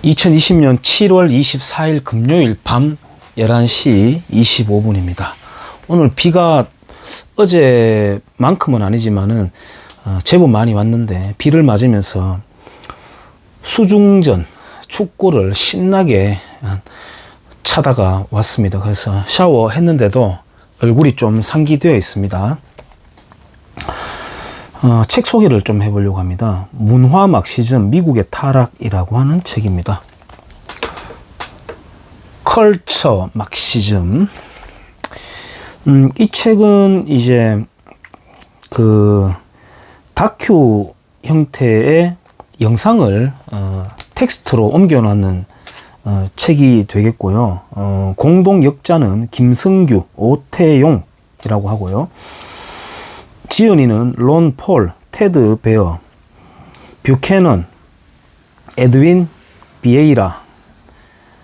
2020년 7월 24일 금요일 밤 11시 25분입니다. 오늘 비가 어제만큼은 아니지만은 제법 많이 왔는데, 비를 맞으면서 수중전 축구를 신나게 차다가 왔습니다. 그래서 샤워했는데도 얼굴이 좀 상기되어 있습니다. 책 소개를 좀 해보려고 합니다. 문화 막시즘 미국의 타락이라고 하는 책입니다. 컬처 막시즘. 이 책은 이제 그 다큐 형태의 영상을 텍스트로 옮겨놓는 책이 되겠고요. 공동 역자는 김승규, 오태용이라고 하고요. 지연이는 론 폴, 테드 베어, 뷰캐넌, 에드윈 비에이라,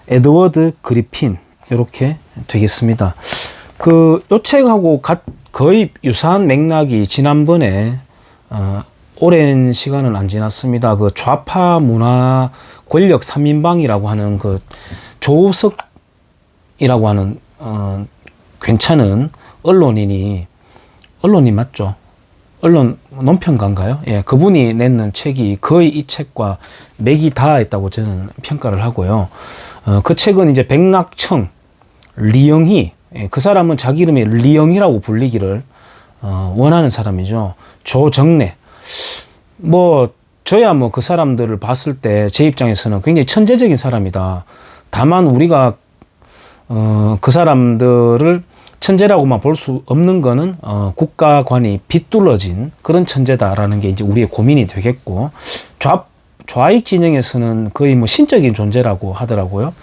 에드워드 그리핀, 이렇게 되겠습니다. 요 책하고 거의 유사한 맥락이 지난번에 오랜 시간은 안 지났습니다. 그 좌파 문화 권력 3인방이라고 하는 그 조우석이라고 하는 괜찮은 언론인 맞죠? 언론 논평가인가요? 예, 그분이 냈는 책이 거의 이 책과 맥이 닿아있다고 저는 평가를 하고요. 그 책은 이제 백낙청, 리영희, 그 사람은 자기 이름이 리영희라고 불리기를 원하는 사람이죠. 조정래. 저야 그 사람들을 봤을 때 제 입장에서는 굉장히 천재적인 사람이다. 다만 우리가 그 사람들을 천재라고만 볼 수 없는 거는 국가관이 비뚤어진 그런 천재다라는 게 이제 우리의 고민이 되겠고, 좌익 진영에서는 거의 신적인 존재라고 하더라고요.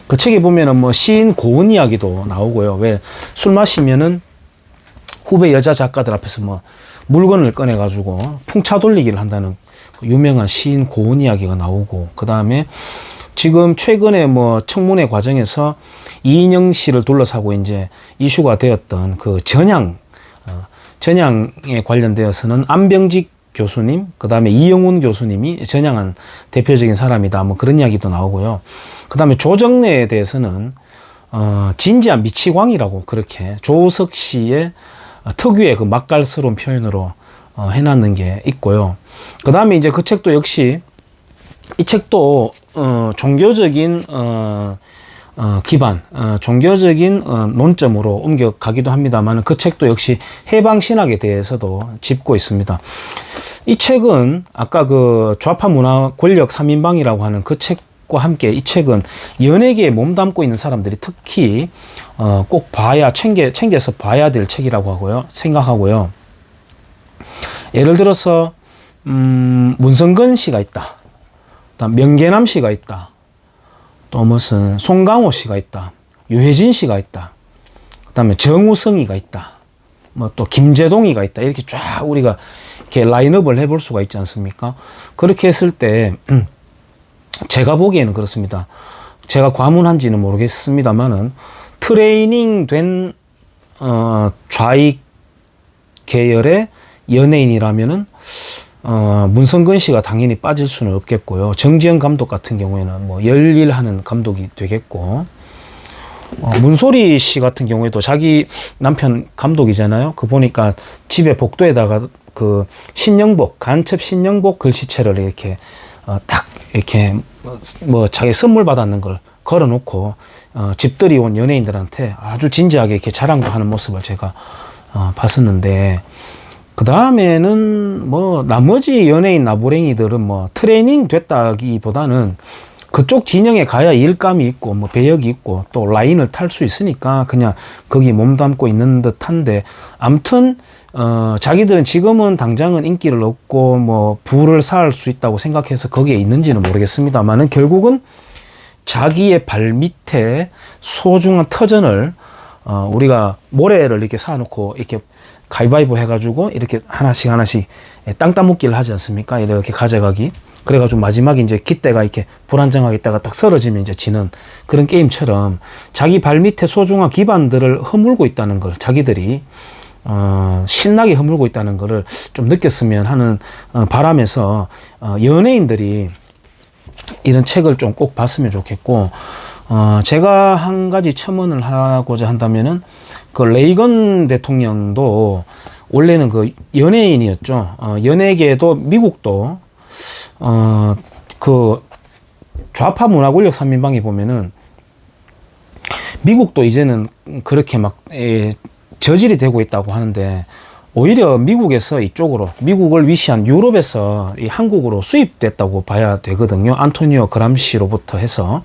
그 책에 보면은 시인 고은 이야기도 나오고요. 왜 술 마시면은 후배 여자 작가들 앞에서 물건을 꺼내가지고 풍차 돌리기를 한다는 그 유명한 시인 고은 이야기가 나오고, 그 다음에 지금 최근에 청문회 과정에서 이인영 씨를 둘러싸고 이제 이슈가 되었던 그 전향에 관련되어서는 안병직 교수님, 그 다음에 이영훈 교수님이 전향한 대표적인 사람이다. 그런 이야기도 나오고요. 그 다음에 조정래에 대해서는 진지한 미치광이라고 그렇게 조우석 씨의 특유의 그 맛깔스러운 표현으로 해놨는 게 있고요. 그 다음에 이제 그 책도 역시 이 책도 종교적인 기반, 종교적인 논점으로 옮겨가기도 합니다만, 그 책도 역시 해방신학에 대해서도 짚고 있습니다. 이 책은 아까 그 좌파 문화 권력 3인방이라고 하는 그 책과 함께 이 책은 연예계에 몸담고 있는 사람들이 특히 꼭 챙겨서 봐야 될 책이라고 생각하고요. 예를 들어서 문성근 씨가 있다. 명계남 씨가 있다. 또 무슨 송강호 씨가 있다. 유해진 씨가 있다. 그 다음에 정우성이가 있다. 또 김재동이가 있다. 이렇게 쫙 우리가 이렇게 라인업을 해볼 수가 있지 않습니까? 그렇게 했을 때 제가 보기에는 그렇습니다. 제가 과문한지는 모르겠습니다만은 트레이닝 된 좌익 계열의 연예인이라면은 문성근 씨가 당연히 빠질 수는 없겠고요. 정지영 감독 같은 경우에는 열일하는 감독이 되겠고, 문소리 씨 같은 경우에도 자기 남편 감독이잖아요. 그 보니까 집에 복도에다가 그 간첩 신영복 글씨체를 이렇게 딱 이렇게 자기 선물 받았는 걸 걸어놓고 집들이 온 연예인들한테 아주 진지하게 이렇게 자랑도 하는 모습을 제가 봤었는데, 그 다음에는 나머지 연예인 나부랭이들은 트레이닝 됐다기보다는 그쪽 진영에 가야 일감이 있고 배역이 있고 또 라인을 탈 수 있으니까 그냥 거기 몸담고 있는 듯한데, 아무튼 자기들은 지금은 당장은 인기를 얻고 부를 쌓을 수 있다고 생각해서 거기에 있는지는 모르겠습니다만은, 결국은 자기의 발 밑에 소중한 터전을 우리가 모래를 이렇게 쌓아놓고 이렇게 가위바위보 해가지고 이렇게 하나씩 땅 따먹기를 하지 않습니까? 이렇게 가져가기. 그래가지고 마지막에 이제 깃대가 이렇게 불안정하게 있다가 딱 쓰러지면 이제 지는 그런 게임처럼 자기 발 밑에 소중한 기반들을 허물고 있다는 걸 자기들이 신나게 허물고 있다는 거를 좀 느꼈으면 하는 바람에서 연예인들이 이런 책을 좀 꼭 봤으면 좋겠고, 제가 한 가지 첨언을 하고자 한다면은, 그 레이건 대통령도 원래는 그 연예인이었죠. 연예계도 미국도, 그 좌파 문화 권력 3인방에 보면은, 미국도 이제는 그렇게 막, 저질이 되고 있다고 하는데, 오히려 미국에서 이쪽으로, 미국을 위시한 유럽에서 이 한국으로 수입됐다고 봐야 되거든요. 안토니오 그람시로부터 해서.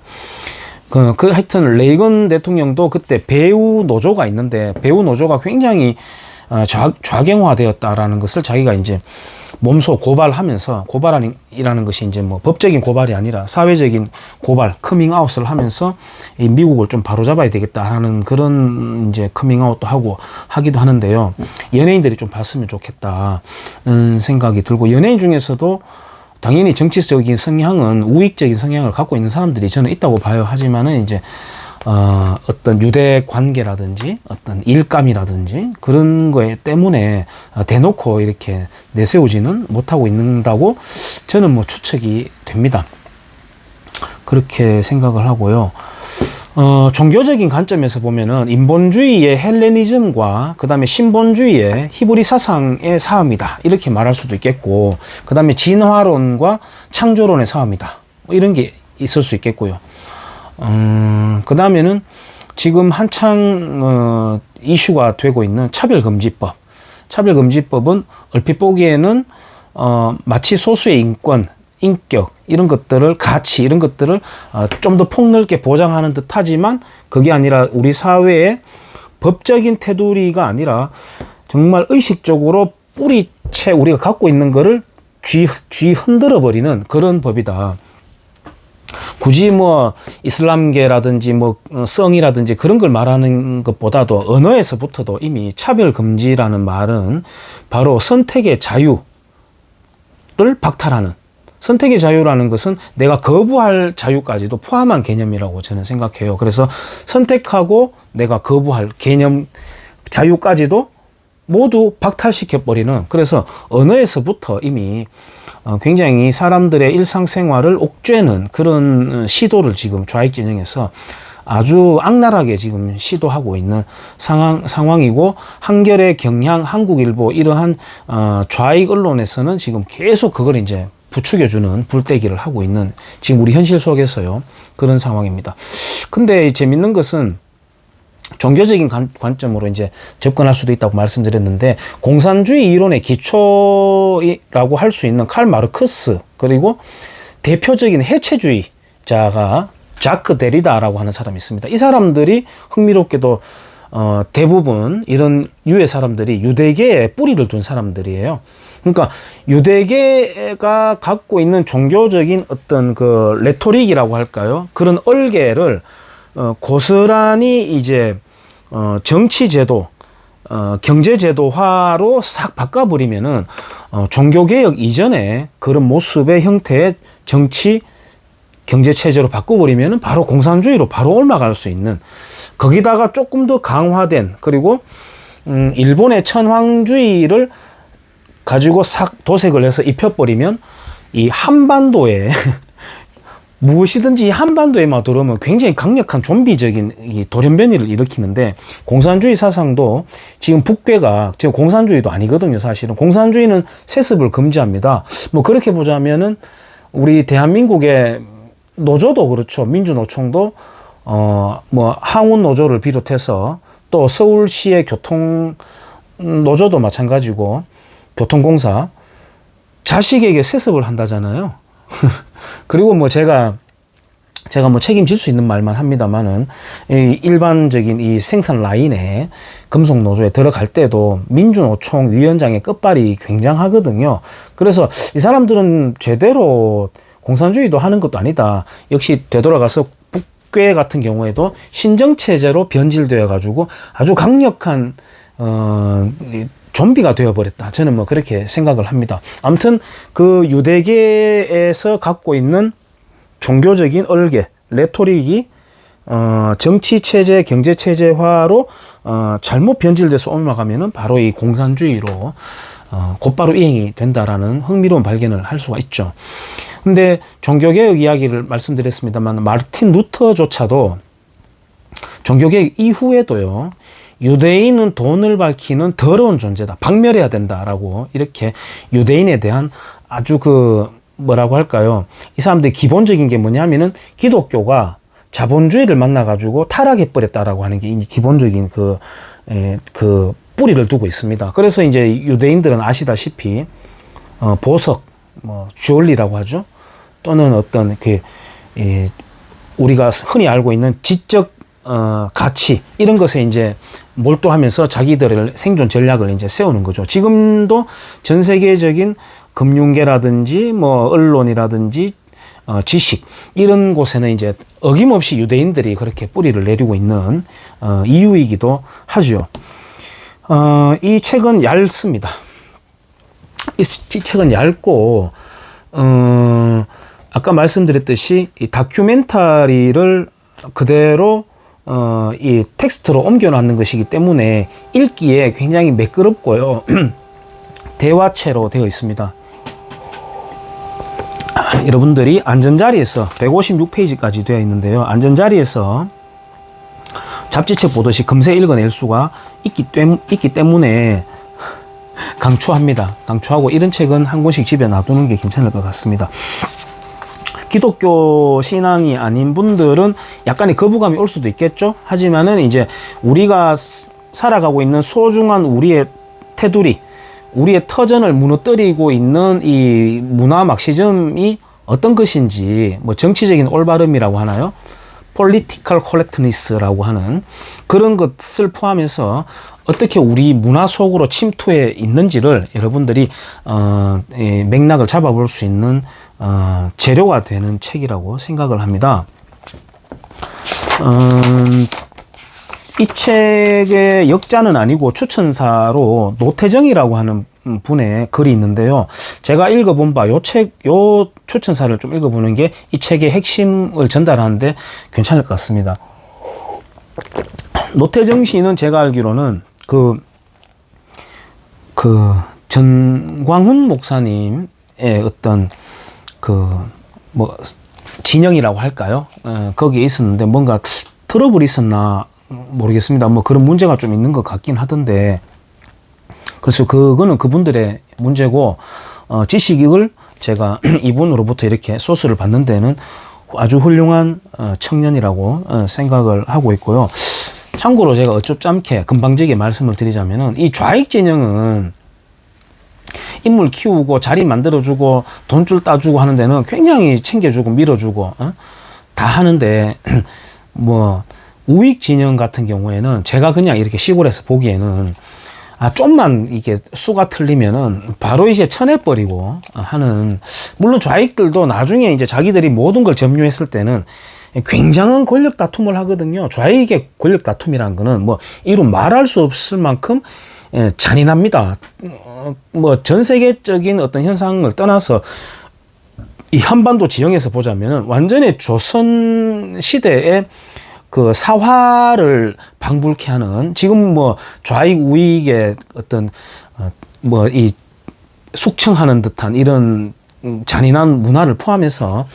하여튼, 레이건 대통령도 그때 배우 노조가 있는데, 배우 노조가 굉장히 좌경화되었다라는 것을 자기가 이제 몸소 고발하면서, 고발이라는 것이 이제 뭐 법적인 고발이 아니라 사회적인 고발, 커밍아웃을 하면서 이 미국을 좀 바로잡아야 되겠다라는 그런 이제 커밍아웃도 하기도 하는데요. 연예인들이 좀 봤으면 좋겠다는 생각이 들고, 연예인 중에서도 당연히 정치적인 성향은 우익적인 성향을 갖고 있는 사람들이 저는 있다고 봐요. 하지만은 이제 어떤 유대 관계라든지 어떤 일감이라든지 그런 거에 때문에 대놓고 이렇게 내세우지는 못하고 있는다고 저는 뭐 추측이 됩니다. 그렇게 생각을 하고요. 종교적인 관점에서 보면은 인본주의의 헬레니즘과 그 다음에 신본주의의 히브리 사상의 싸움이다, 이렇게 말할 수도 있겠고, 그 다음에 진화론과 창조론의 싸움이다, 뭐 이런 게 있을 수 있겠고요. 그 다음에는 지금 한창 이슈가 되고 있는 차별금지법. 차별금지법은 얼핏 보기에는 마치 소수의 인권, 인격, 이런 것들을, 가치, 이런 것들을 좀 더 폭넓게 보장하는 듯 하지만, 그게 아니라 우리 사회의 법적인 테두리가 아니라 정말 의식적으로 뿌리채 우리가 갖고 있는 거를 쥐 흔들어 버리는 그런 법이다. 굳이 뭐 이슬람계라든지 뭐 성이라든지 그런 걸 말하는 것보다도 언어에서부터도 이미 차별금지라는 말은 바로 선택의 자유를 박탈하는, 선택의 자유라는 것은 내가 거부할 자유까지도 포함한 개념이라고 저는 생각해요. 그래서 선택하고 내가 거부할 개념, 자유까지도 모두 박탈시켜버리는, 그래서 언어에서부터 이미 굉장히 사람들의 일상생활을 옥죄는 그런 시도를 지금 좌익 진영에서 아주 악랄하게 지금 시도하고 있는 상황이고, 한겨레, 경향, 한국일보 이러한 좌익 언론에서는 지금 계속 그걸 이제 부추겨주는 불때기를 하고 있는 지금 우리 현실 속에서요, 그런 상황입니다. 근데 재밌는 것은 종교적인 관점으로 이제 접근할 수도 있다고 말씀드렸는데, 공산주의 이론의 기초라고 할 수 있는 칼 마르크스, 그리고 대표적인 해체주의자가 자크 데리다라고 하는 사람이 있습니다. 이 사람들이 흥미롭게도 대부분 이런 유해 사람들이 유대계에 뿌리를 둔 사람들이에요. 그러니까 유대계가 갖고 있는 종교적인 어떤 그 레토릭이라고 할까요? 그런 얼개를 고스란히 이제 정치제도, 경제제도화로 싹 바꿔버리면은 종교개혁 이전에 그런 모습의 형태의 정치, 경제체제로 바꿔버리면은 바로 공산주의로 바로 올라갈 수 있는, 거기다가 조금 더 강화된, 그리고 일본의 천황주의를 가지고 싹 도색을 해서 입혀버리면 이 한반도에 무엇이든지 한반도에만 들어오면 굉장히 강력한 좀비적인 이 돌연변이를 일으키는데, 공산주의 사상도 지금 북괴가 지금 공산주의도 아니거든요. 사실은 공산주의는 세습을 금지합니다. 뭐 그렇게 보자면은 우리 대한민국의 노조도 그렇죠. 민주노총도 뭐 항운 노조를 비롯해서 또 서울시의 교통 노조도 마찬가지고, 교통공사 자식에게 세습을 한다잖아요. 그리고 뭐 제가 뭐 책임질 수 있는 말만 합니다만은, 이 일반적인 이 생산 라인에 금속 노조에 들어갈 때도 민주노총 위원장의 끝발이 굉장하거든요. 그래서 이 사람들은 제대로 공산주의도 하는 것도 아니다. 역시 되돌아가서 북괴 같은 경우에도 신정체제로 변질되어 가지고 아주 강력한 좀비가 되어버렸다. 저는 뭐 그렇게 생각을 합니다. 아무튼 그 유대계에서 갖고 있는 종교적인 얼개, 레토릭이 정치체제, 경제체제화로 잘못 변질돼서 올라가면은 바로 이 공산주의로 곧바로 이행이 된다라는 흥미로운 발견을 할 수가 있죠. 근데 종교개혁 이야기를 말씀드렸습니다만 마르틴 루터조차도 종교개혁 이후에도요, 유대인은 돈을 밝히는 더러운 존재다, 박멸해야 된다라고 이렇게 유대인에 대한 아주 뭐라고 할까요, 이 사람들이 기본적인 게 뭐냐면은 기독교가 자본주의를 만나가지고 타락해버렸다라고 하는 게 기본적인 뿌리를 두고 있습니다. 그래서 이제 유대인들은 아시다시피 보석, 주얼리라고 하죠, 또는 어떤 우리가 흔히 알고 있는 지적 가치, 이런 것에 이제 몰두하면서 자기들의 생존 전략을 이제 세우는 거죠. 지금도 전 세계적인 금융계라든지 언론이라든지 지식, 이런 곳에는 이제 어김없이 유대인들이 그렇게 뿌리를 내리고 있는 이유이기도 하죠. 이 책은 얇습니다. 이 책은 얇고 아까 말씀드렸듯이 이 다큐멘터리를 그대로 이 텍스트로 옮겨놓는 것이기 때문에 읽기에 굉장히 매끄럽고요. 대화체로 되어 있습니다. 여러분들이 안전자리에서 156페이지까지 되어 있는데요. 안전자리에서 잡지책 보듯이 금세 읽어낼 수가 있기 때문에 강추합니다. 강추하고 이런 책은 한 권씩 집에 놔두는 게 괜찮을 것 같습니다. 기독교 신앙이 아닌 분들은 약간의 거부감이 올 수도 있겠죠. 하지만은 이제 우리가 살아가고 있는 소중한 우리의 테두리, 우리의 터전을 무너뜨리고 있는 이 문화 막시즘이 어떤 것인지, 정치적인 올바름이라고 하나요? political correctness라고 하는 그런 것을 포함해서 어떻게 우리 문화 속으로 침투해 있는지를 여러분들이 맥락을 잡아볼 수 있는 재료가 되는 책이라고 생각을 합니다. 이 책의 역자는 아니고 추천사로 노태정이라고 하는 분의 글이 있는데요. 제가 읽어본 바 요 추천사를 좀 읽어보는 게 이 책의 핵심을 전달하는데 괜찮을 것 같습니다. 노태정 씨는 제가 알기로는 전광훈 목사님의 어떤 진영이라고 할까요? 거기에 있었는데 뭔가 트러블이 있었나 모르겠습니다. 그런 문제가 좀 있는 것 같긴 하던데, 그래서 그거는 그분들의 문제고, 지식을 제가 이분으로부터 이렇게 소스를 받는 데는 아주 훌륭한 청년이라고 생각을 하고 있고요. 참고로 제가 어쭙잖게 금방지게 말씀을 드리자면은, 이 좌익 진영은 인물 키우고 자리 만들어주고 돈줄 따주고 하는 데는 굉장히 챙겨주고 밀어주고 다 하는데, 우익 진영 같은 경우에는 제가 그냥 이렇게 시골에서 보기에는 좀만 이게 수가 틀리면은 바로 이제 쳐내버리고 하는, 물론 좌익들도 나중에 이제 자기들이 모든 걸 점유했을 때는 굉장한 권력 다툼을 하거든요. 좌익의 권력 다툼이라는 거는 이루 말할 수 없을 만큼 잔인합니다. 전 세계적인 어떤 현상을 떠나서 이 한반도 지형에서 보자면은 완전히 조선 시대의 사화를 방불케 하는, 지금 좌익 우익의 어떤 이 숙청하는 듯한 이런 잔인한 문화를 포함해서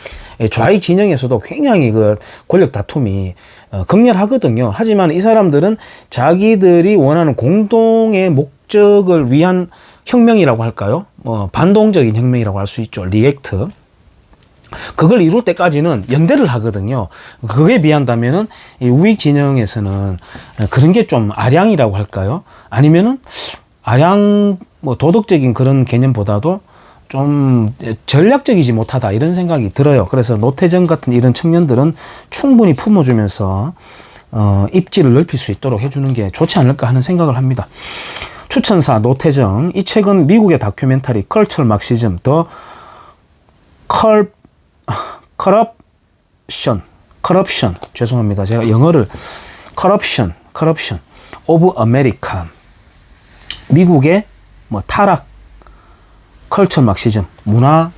좌익 진영에서도 굉장히 권력 다툼이 극렬하거든요. 하지만 이 사람들은 자기들이 원하는 공동의 목적을 위한 혁명이라고 할까요? 반동적인 혁명이라고 할 수 있죠. 리액트. 그걸 이룰 때까지는 연대를 하거든요. 그거에 비한다면은 이 우익 진영에서는 그런 게 좀 아량이라고 할까요? 아니면은 도덕적인 그런 개념보다도 좀 전략적이지 못하다, 이런 생각이 들어요. 그래서 노태정 같은 이런 청년들은 충분히 품어주면서 입지를 넓힐 수 있도록 해주는 게 좋지 않을까 하는 생각을 합니다. 추천사 노태정, 이 책은 미국의 다큐멘터리 컬처럴 막시즘 더 corruption, 죄송합니다. 제가 영어를 corruption of America, 미국의 타락, 컬처 막시즘, 문화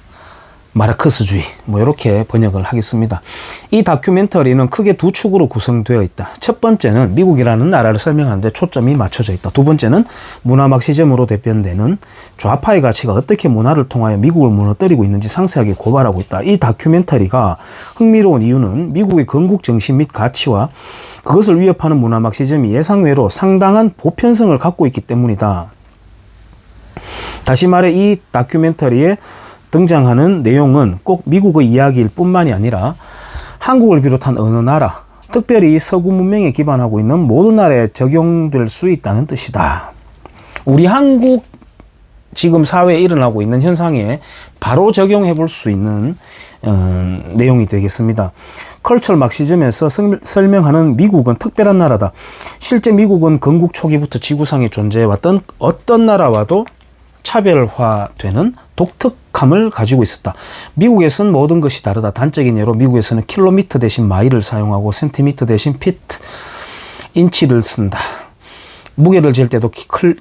마르크스주의 뭐 이렇게 번역을 하겠습니다. 이 다큐멘터리는 크게 두 축으로 구성되어 있다. 첫 번째는 미국이라는 나라를 설명하는데 초점이 맞춰져 있다. 두 번째는 문화 막시즘으로 대변되는 좌파의 가치가 어떻게 문화를 통하여 미국을 무너뜨리고 있는지 상세하게 고발하고 있다. 이 다큐멘터리가 흥미로운 이유는 미국의 건국 정신 및 가치와 그것을 위협하는 문화 막시즘이 예상외로 상당한 보편성을 갖고 있기 때문이다. 다시 말해 이 다큐멘터리에 등장하는 내용은 꼭 미국의 이야기일 뿐만이 아니라 한국을 비롯한 어느 나라, 특별히 서구 문명에 기반하고 있는 모든 나라에 적용될 수 있다는 뜻이다. 우리 한국 지금 사회에 일어나고 있는 현상에 바로 적용해 볼 수 있는 내용이 되겠습니다. 컬처럴 막시즘에서 설명하는 미국은 특별한 나라다. 실제 미국은 건국 초기부터 지구상에 존재해왔던 어떤 나라와도 차별화되는 독특함을 가지고 있었다. 미국에서는 모든 것이 다르다. 단적인 예로 미국에서는 킬로미터 대신 마일을 사용하고 센티미터 대신 피트, 인치를 쓴다. 무게를 잴 때도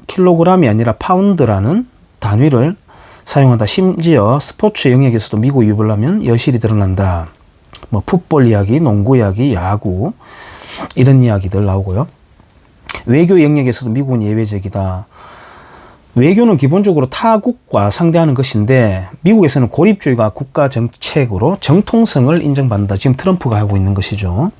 킬로그램이 아니라 파운드라는 단위를 사용한다. 심지어 스포츠 영역에서도 미국 유불하면 여실히 드러난다. 뭐 풋볼 이야기, 농구 이야기, 야구 이런 이야기들 나오고요. 외교 영역에서도 미국은 예외적이다. 외교는 기본적으로 타국과 상대하는 것인데 미국에서는 고립주의가 국가 정책으로 정통성을 인정받는다. 지금 트럼프가 하고 있는 것이죠.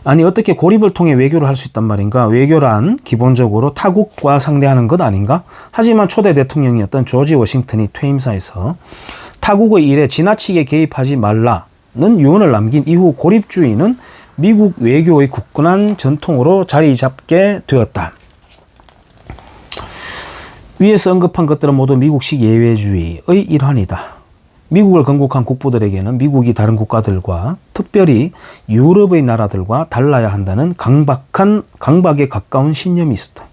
아니 어떻게 고립을 통해 외교를 할 수 있단 말인가? 외교란 기본적으로 타국과 상대하는 것 아닌가? 하지만 초대 대통령이었던 조지 워싱턴이 퇴임사에서 타국의 일에 지나치게 개입하지 말라는 유언을 남긴 이후 고립주의는 미국 외교의 굳건한 전통으로 자리 잡게 되었다. 위에서 언급한 것들은 모두 미국식 예외주의의 일환이다. 미국을 건국한 국부들에게는 미국이 다른 국가들과 특별히 유럽의 나라들과 달라야 한다는 강박에 가까운 신념이 있었다.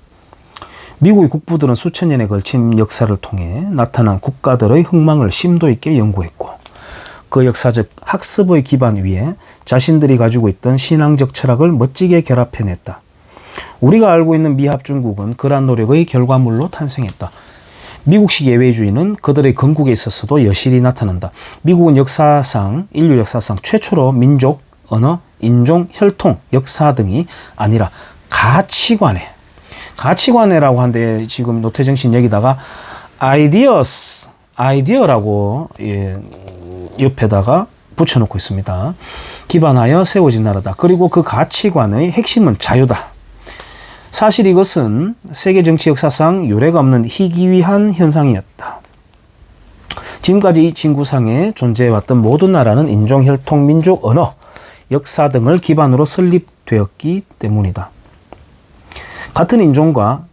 미국의 국부들은 수천 년에 걸친 역사를 통해 나타난 국가들의 흥망을 심도 있게 연구했고 그 역사적 학습의 기반 위에 자신들이 가지고 있던 신앙적 철학을 멋지게 결합해냈다. 우리가 알고 있는 미합중국은 그러한 노력의 결과물로 탄생했다. 미국식 예외주의는 그들의 건국에 있어서도 여실히 나타난다. 미국은 인류 역사상 최초로 민족, 언어, 인종, 혈통, 역사 등이 아니라 가치관회라고 하는데 지금 노태정신 여기다가 아이디어라고 옆에다가 붙여놓고 있습니다. 기반하여 세워진 나라다. 그리고 그 가치관의 핵심은 자유다. 사실 이것은 세계 정치 역사상 유례가 없는 희귀한 현상이었다. 지금까지 이 진구상에 존재해왔던 모든 나라는 인종, 혈통, 민족, 언어, 역사 등을 기반으로 설립되었기 때문이다. 같은 인종과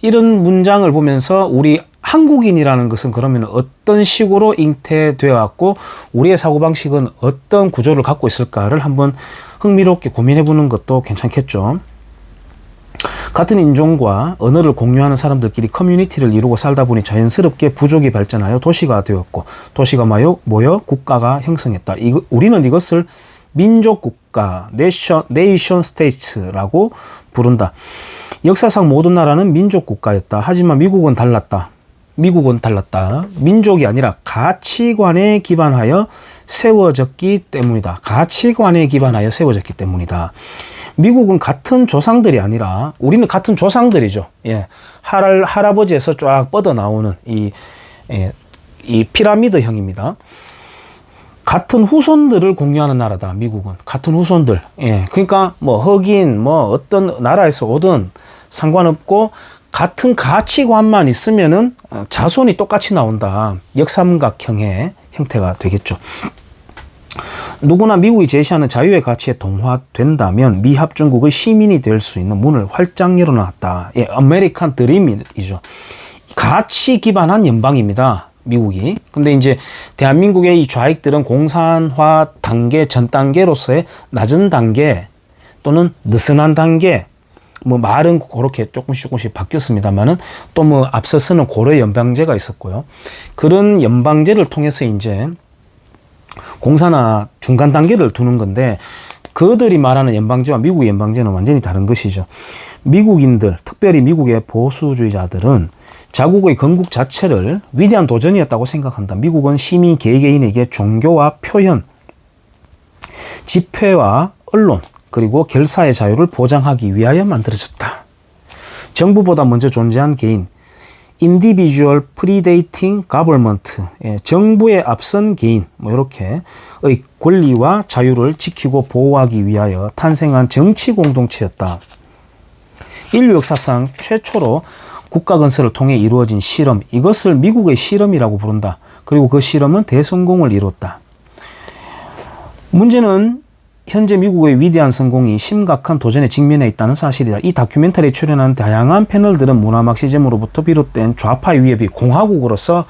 이런 문장을 보면서 우리 한국인이라는 것은 그러면 어떤 식으로 잉태되어 왔고 우리의 사고방식은 어떤 구조를 갖고 있을까를 한번 흥미롭게 고민해 보는 것도 괜찮겠죠. 같은 인종과 언어를 공유하는 사람들끼리 커뮤니티를 이루고 살다 보니 자연스럽게 부족이 발전하여 도시가 되었고 도시가 모여 국가가 형성했다. 우리는 이것을 민족국가, 네이션 스테이츠라고 부른다. 역사상 모든 나라는 민족국가였다. 하지만 미국은 달랐다. 민족이 아니라 가치관에 기반하여 세워졌기 때문이다. 미국은 같은 조상들이 아니라 우리는 같은 조상들이죠. 예. 할아버지에서 쫙 뻗어 나오는 이 피라미드형입니다. 같은 후손들을 공유하는 나라다. 미국은 같은 후손들. 예. 그러니까 뭐 흑인 뭐 어떤 나라에서 오든 상관없고 같은 가치관만 있으면은 자손이 똑같이 나온다. 역삼각형의 형태가 되겠죠. 누구나 미국이 제시하는 자유의 가치에 동화된다면 미합중국의 시민이 될 수 있는 문을 활짝 열어놨다. 예, 아메리칸 드림이죠. 가치 기반한 연방입니다. 미국이. 근데 이제 대한민국의 이 좌익들은 공산화 단계 전 단계로서의 낮은 단계 또는 느슨한 단계 뭐 말은 그렇게 조금씩 바뀌었습니다만은 또 뭐 앞서서는 고려 연방제가 있었고요. 그런 연방제를 통해서 이제 공산화 중간 단계를 두는 건데 그들이 말하는 연방제와 미국의 연방제는 완전히 다른 것이죠. 미국인들, 특별히 미국의 보수주의자들은 자국의 건국 자체를 위대한 도전이었다고 생각한다. 미국은 시민 개개인에게 종교와 표현, 집회와 언론, 그리고 결사의 자유를 보장하기 위하여 만들어졌다. 정부보다 먼저 존재한 개인, individual predating government, 정부에 앞선 개인, 이렇게의 권리와 자유를 지키고 보호하기 위하여 탄생한 정치 공동체였다. 인류 역사상 최초로 국가 건설을 통해 이루어진 실험, 이것을 미국의 실험이라고 부른다. 그리고 그 실험은 대성공을 이뤘다. 문제는 현재 미국의 위대한 성공이 심각한 도전에 직면해 있다는 사실이다. 이 다큐멘터리에 출연한 다양한 패널들은 문화막시즘으로부터 비롯된 좌파의 위협이 공화국으로서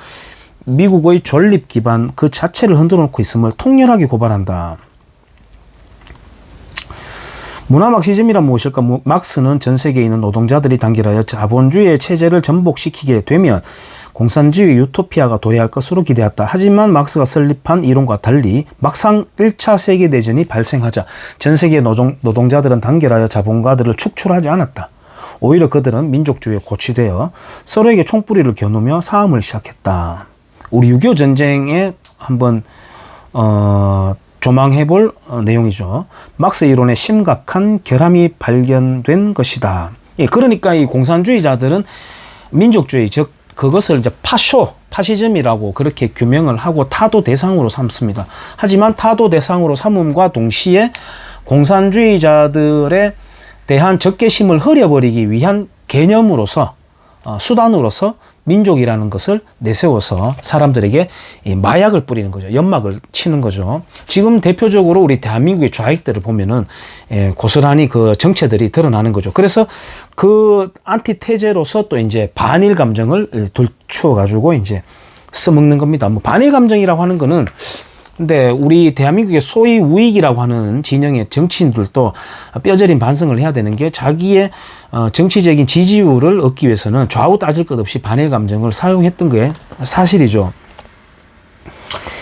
미국의 존립 기반 그 자체를 흔들어 놓고 있음을 통렬하게 고발한다. 문화막시즘이란 무엇일까? 막스는 전 세계에 있는 노동자들이 단결하여 자본주의의 체제를 전복시키게 되면 공산주의 유토피아가 도래할 것으로 기대했다. 하지만 막스가 설립한 이론과 달리 막상 1차 세계대전이 발생하자 전 세계의 노동자들은 단결하여 자본가들을 축출하지 않았다. 오히려 그들은 민족주의에 고취되어 서로에게 총뿌리를 겨누며 싸움을 시작했다. 우리 6.25 전쟁에 한번 조망해볼 내용이죠. 막스 이론의 심각한 결함이 발견된 것이다. 예, 그러니까 이 공산주의자들은 민족주의, 즉 그것을 이제 파시즘이라고 그렇게 규명을 하고 타도 대상으로 삼습니다. 하지만 타도 대상으로 삼음과 동시에 공산주의자들에 대한 적개심을 흐려버리기 위한 개념으로서, 수단으로서 민족이라는 것을 내세워서 사람들에게 마약을 뿌리는 거죠. 연막을 치는 거죠. 지금 대표적으로 우리 대한민국의 좌익들을 보면은 고스란히 그 정체들이 드러나는 거죠. 그래서 그 안티테제로서 또 이제 반일 감정을 들추어 가지고 이제 써먹는 겁니다. 뭐 반일 감정이라고 하는 거는, 근데 우리 대한민국의 소위 우익이라고 하는 진영의 정치인들도 뼈저린 반성을 해야 되는 게, 자기의 정치적인 지지율을 얻기 위해서는 좌우 따질 것 없이 반일 감정을 사용했던 게 사실이죠.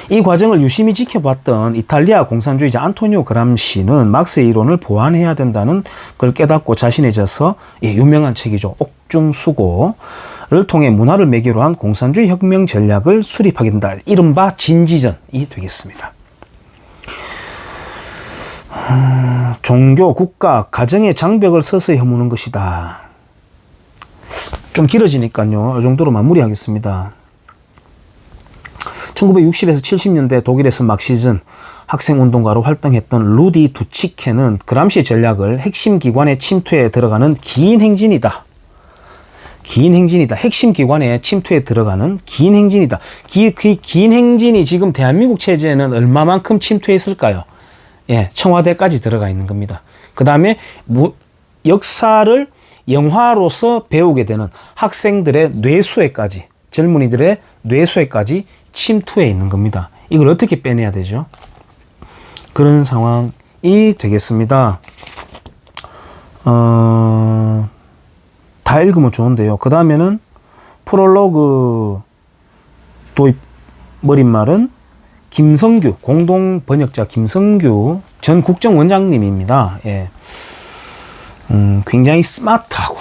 이 과정을 유심히 지켜봤던 이탈리아 공산주의자 안토니오 그람시는 막스의 이론을 보완해야 된다는 걸 깨닫고 자신의 저서, 유명한 책이죠. 옥중수고를 통해 문화를 매개로 한 공산주의 혁명 전략을 수립하게 된다. 이른바 진지전이 되겠습니다. 종교, 국가, 가정의 장벽을 서서히 허무는 것이다. 좀 길어지니까요. 이 정도로 마무리하겠습니다. 1960에서 70년대 독일에서 막시즘 학생운동가로 활동했던 루디 두치케는 그람시 전략을 핵심 기관의 침투에 들어가는 긴 행진이다. 핵심 기관의 침투에 들어가는 긴 행진이다. 그 긴 행진이 지금 대한민국 체제에는 얼마만큼 침투했을까요? 예, 청와대까지 들어가 있는 겁니다. 그 다음에 역사를 영화로서 배우게 되는 학생들의 뇌수에까지, 젊은이들의 뇌수에까지 침투해 있는 겁니다. 이걸 어떻게 빼내야 되죠? 그런 상황이 되겠습니다. 다 읽으면 좋은데요. 그 다음에는 프롤로그 도입 머릿말은 김성규, 공동 번역자 김성규 전 국정원장님입니다. 예. 굉장히 스마트하고,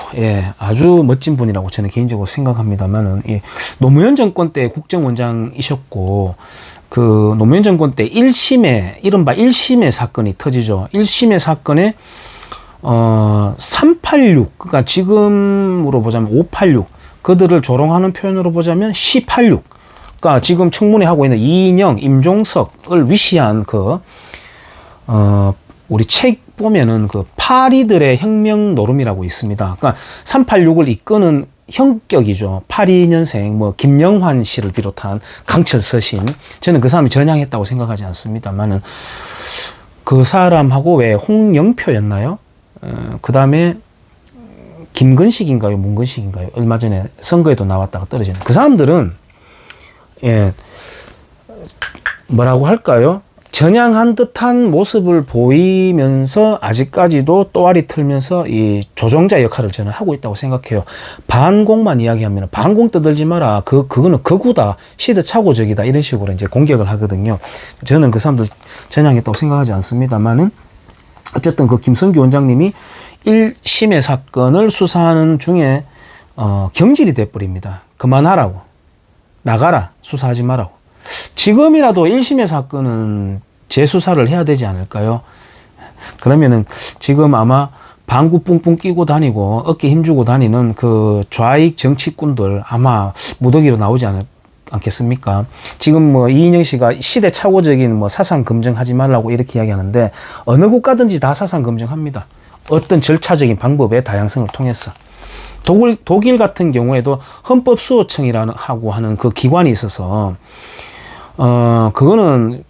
아주 멋진 분이라고 저는 개인적으로 생각합니다만은, 노무현 정권 때 국정원장이셨고, 그 노무현 정권 때 1심에, 이른바 1심의 사건이 터지죠. 1심의 사건에, 386, 그러니까 지금으로 보자면 586, 그들을 조롱하는 표현으로 보자면 1086, 그러니까 지금 청문회 하고 있는 이인영, 임종석을 위시한 우리 책 보면은 그 파리들의 혁명 노름이라고 있습니다. 그러니까 386을 이끄는 형격이죠. 82년생 뭐 김영환 씨를 비롯한 강철 서신, 저는 그 사람이 전향했다고 생각하지 않습니다만은 그 사람하고 왜 홍영표였나요? 그 다음에 김근식인가요? 문근식인가요? 얼마 전에 선거에도 나왔다가 떨어지는 그 사람들은 뭐라고 할까요? 전향한 듯한 모습을 보이면서 아직까지도 또아리 틀면서 이 조종자 역할을 저는 하고 있다고 생각해요. 반공만 이야기하면 반공 떠들지 마라. 그거는 극우다. 시대착오적이다. 이런 식으로 이제 공격을 하거든요. 저는 그 사람들 전향했다고 생각하지 않습니다만은 어쨌든 그 김성규 원장님이 1심의 사건을 수사하는 중에 경질이 돼버립니다. 그만하라고. 나가라. 수사하지 말라고. 지금이라도 1심의 사건은 재수사를 해야 되지 않을까요? 그러면은 지금 아마 방구 뿡뿡 끼고 다니고 어깨 힘주고 다니는 그 좌익 정치꾼들 아마 무더기로 나오지 않겠습니까? 지금 뭐 이인영 씨가 시대착오적인 뭐 사상 검증하지 말라고 이렇게 이야기하는데 어느 국가든지 다 사상 검증합니다. 어떤 절차적인 방법의 다양성을 통해서. 독일 같은 경우에도 헌법수호청이라는 하고 하는 그 기관이 있어서 그거는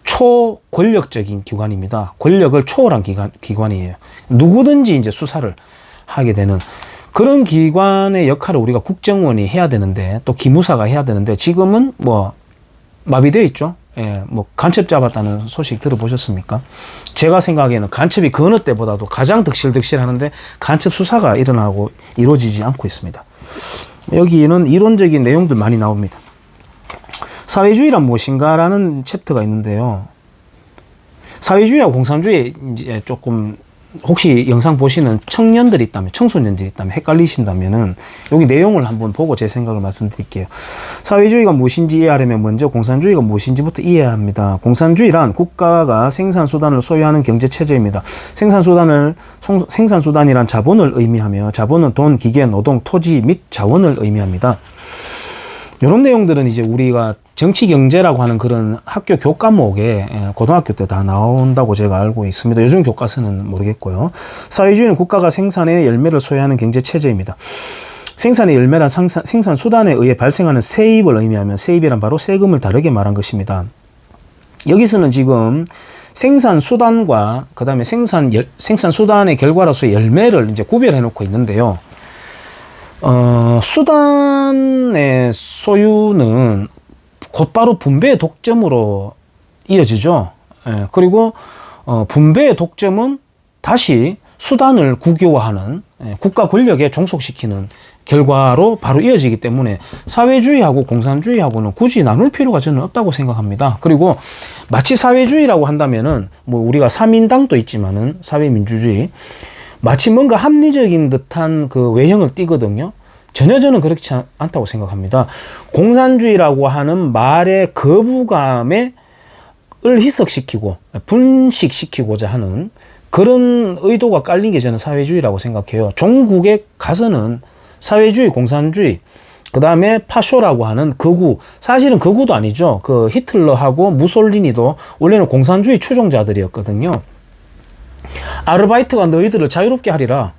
초권력적인 기관입니다. 권력을 초월한 기관이에요. 누구든지 이제 수사를 하게 되는 그런 기관의 역할을 우리가 국정원이 해야 되는데 또 기무사가 해야 되는데 지금은 뭐 마비되어 있죠. 예, 뭐 간첩 잡았다는 소식 들어보셨습니까? 제가 생각하기에는 간첩이 그 어느 때보다도 가장 득실득실하는데 간첩 수사가 이루어지지 않고 있습니다. 여기는 이론적인 내용들 많이 나옵니다. 사회주의란 무엇인가라는 챕터가 있는데요. 사회주의하고 공산주의 이제 조금 혹시 영상 보시는 청년들이 있다면, 청소년들이 있다면 헷갈리신다면은 여기 내용을 한번 보고 제 생각을 말씀드릴게요. 사회주의가 무엇인지 이해하려면 먼저 공산주의가 무엇인지부터 이해해야 합니다. 공산주의란 국가가 생산수단을 소유하는 경제체제입니다. 생산수단이란 자본을 의미하며 자본은 돈, 기계, 노동, 토지 및 자원을 의미합니다. 이런 내용들은 이제 우리가 정치 경제라고 하는 그런 학교 교과목에 고등학교 때 다 나온다고 제가 알고 있습니다. 요즘 교과서는 모르겠고요. 사회주의는 국가가 생산의 열매를 소유하는 경제 체제입니다. 생산의 열매란 생산 수단에 의해 발생하는 세입을 의미하며 세입이란 바로 세금을 다르게 말한 것입니다. 여기서는 지금 생산 수단과 그다음에 생산 수단의 결과로서의 열매를 이제 구별해 놓고 있는데요. 수단의 소유는 곧바로 분배의 독점으로 이어지죠. 예, 그리고 분배의 독점은 다시 수단을 국유화하는 국가 권력에 종속시키는 결과로 바로 이어지기 때문에 사회주의하고 공산주의하고는 굳이 나눌 필요가 저는 없다고 생각합니다. 그리고 마치 사회주의라고 한다면은 뭐 우리가 삼인당도 있지만은 사회민주주의 마치 뭔가 합리적인 듯한 그 외형을 띠거든요. 전혀 저는 그렇지 않다고 생각합니다. 공산주의라고 하는 말의 거부감을 희석시키고 분식시키고자 하는 그런 의도가 깔린 게 저는 사회주의라고 생각해요. 종국에 가서는 사회주의, 공산주의, 그 다음에 파쇼라고 하는 극우, 사실은 극우도 아니죠. 그 히틀러하고 무솔리니도 원래는 공산주의 추종자들이었거든요. 아르바이트가 너희들을 자유롭게 하리라.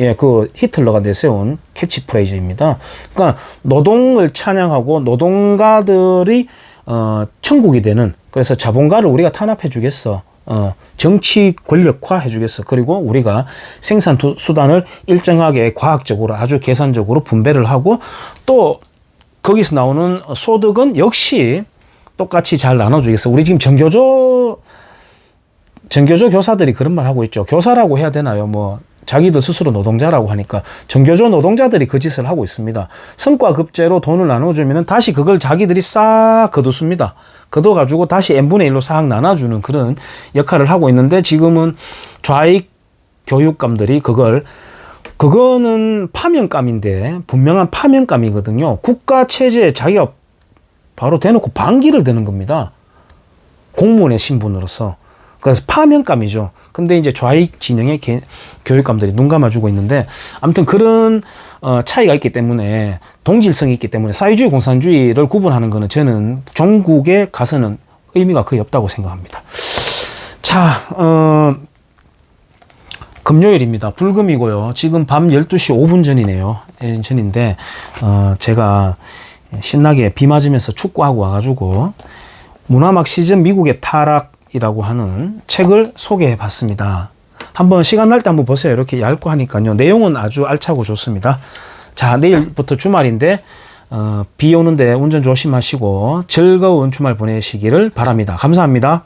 예, 그 히틀러가 내세운 캐치프레이즈입니다. 그러니까 노동을 찬양하고 노동가들이 천국이 되는, 그래서 자본가를 우리가 탄압해 주겠어. 정치 권력화 해 주겠어. 그리고 우리가 생산 수단을 일정하게 과학적으로 아주 계산적으로 분배를 하고 또 거기서 나오는 소득은 역시 똑같이 잘 나눠 주겠어. 우리 지금 전교조 교사들이 그런 말 하고 있죠. 교사라고 해야 되나요? 뭐 자기들 스스로 노동자라고 하니까 전교조 노동자들이 그 짓을 하고 있습니다. 성과급제로 돈을 나눠주면 다시 그걸 자기들이 싹 거두습니다. 거둬가지고 다시 n분의 1로 싹 나눠주는 그런 역할을 하고 있는데 지금은 좌익 교육감들이 그거는 파면감인데 분명한 파면감이거든요. 국가체제에 자기가 바로 대놓고 반기를 드는 겁니다. 공무원의 신분으로서. 그래서 파면감이죠. 근데 이제 좌익 진영의 교육감들이 눈 감아주고 있는데 아무튼 그런 차이가 있기 때문에 동질성이 있기 때문에 사회주의, 공산주의를 구분하는 거는 저는 종국에 가서는 의미가 거의 없다고 생각합니다. 자, 금요일입니다. 불금이고요. 지금 밤 12시 5분 전이네요. 전인데 제가 신나게 비 맞으면서 축구하고 와가지고 문화막 시즌 미국의 타락 이라고 하는 책을 소개해 봤습니다. 한번 시간 날 때 한번 보세요. 이렇게 얇고 하니까요. 내용은 아주 알차고 좋습니다. 자, 내일부터 주말인데 비 오는데 운전 조심하시고 즐거운 주말 보내시기를 바랍니다. 감사합니다.